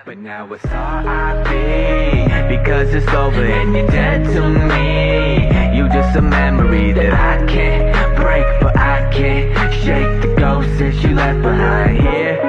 But now it's R.I.P. because it's over and you're dead to me. You just a memory that I can't break, but I can't shake the ghost that you left behind here.